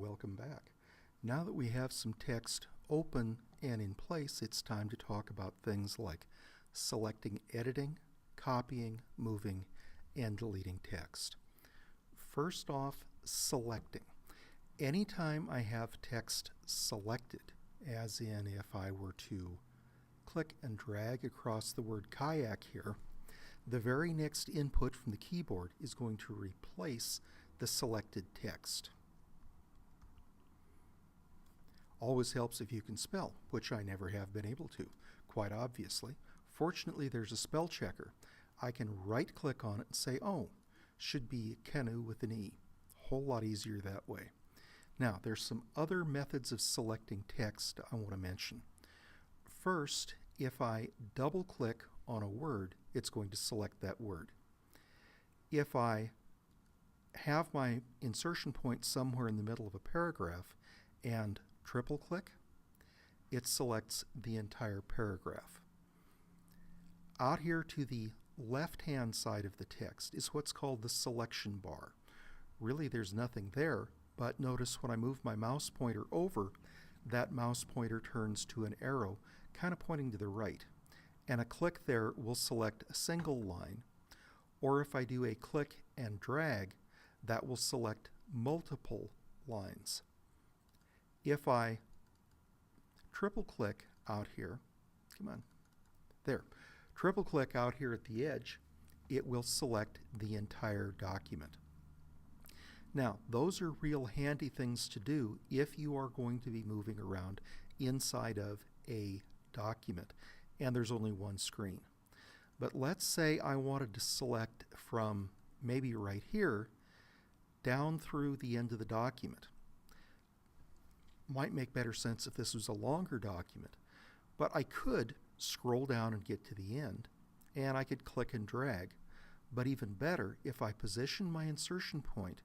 welcome back. Now that we have some text open and in place, it's time to talk about things like selecting, editing, copying, moving, and deleting text. First off, selecting. Anytime I have text selected, as in if I were to click and drag across the word kayak here, the very next input from the keyboard is going to replace the selected text. Always helps if you can spell, which I never have been able to, quite obviously. Fortunately, there's a spell checker. I can right-click on it and say, oh, should be canoe with an E. Whole lot easier that way. Now, there's some other methods of selecting text I want to mention. First, if I double-click on a word, it's going to select that word. If I have my insertion point somewhere in the middle of a paragraph and triple click, it selects the entire paragraph. Out here to the left-hand side of the text is what's called the selection bar. Really, there's nothing there, but notice when I move my mouse pointer over, that mouse pointer turns to an arrow kind of pointing to the right. And a click there will select a single line, or if I do a click and drag, that will select multiple lines. If I triple click out here, come on, there, triple click out here at the edge, it will select the entire document. Now, those are real handy things to do if you are going to be moving around inside of a document and there's only one screen. But let's say I wanted to select from maybe right here down through the end of the document. Might make better sense if this was a longer document, but I could scroll down and get to the end, and I could click and drag. But even better, if I position my insertion point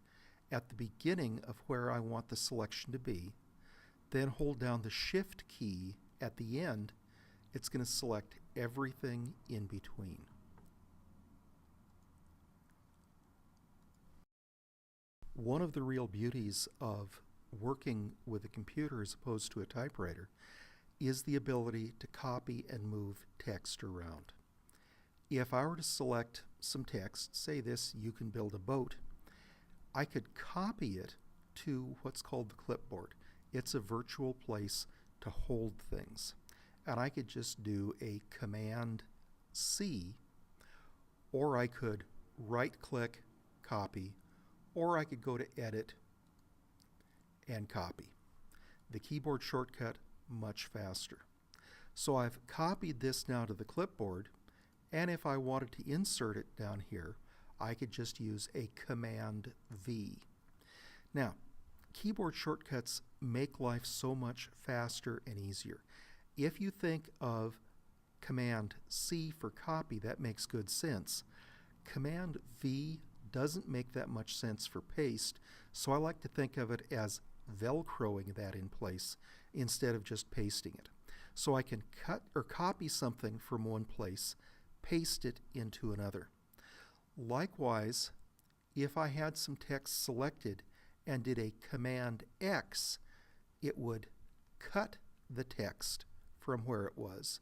at the beginning of where I want the selection to be, then hold down the Shift key at the end, it's going to select everything in between. One of the real beauties of working with a computer as opposed to a typewriter is the ability to copy and move text around. If I were to select some text, say this, you can build a boat, I could copy it to what's called the clipboard. It's a virtual place to hold things. And I could just do a Command C, or I could right-click, copy, or I could go to Edit and copy. The keyboard shortcut, much faster. So I've copied this now to the clipboard, and if I wanted to insert it down here, I could just use a Command V. Now, keyboard shortcuts make life so much faster and easier. If you think of Command C for copy, that makes good sense. Command V doesn't make that much sense for paste, so I like to think of it as Velcroing that in place instead of just pasting it. So I can cut or copy something from one place, paste it into another. Likewise, if I had some text selected and did a Command X, it would cut the text from where it was,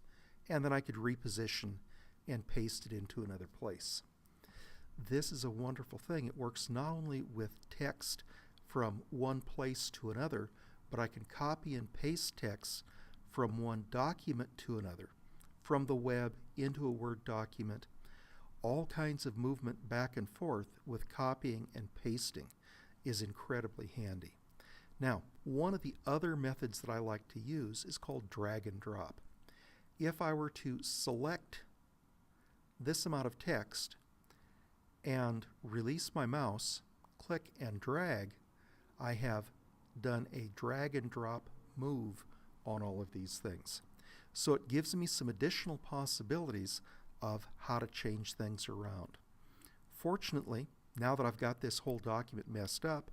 and then I could reposition and paste it into another place. This is a wonderful thing. It works not only with text from one place to another, but I can copy and paste text from one document to another, from the web into a Word document. All kinds of movement back and forth with copying and pasting is incredibly handy. Now, one of the other methods that I like to use is called drag and drop. If I were to select this amount of text and release my mouse, click and drag, I have done a drag and drop move on all of these things. So it gives me some additional possibilities of how to change things around. Fortunately, now that I've got this whole document messed up,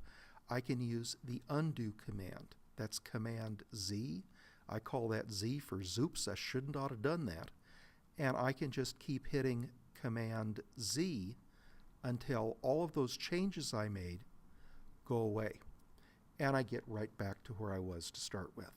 I can use the undo command. That's Command Z. I call that Z for zoops, I shouldn't ought to have done that. And I can just keep hitting Command Z until all of those changes I made go away. and I get right back to where I was to start with.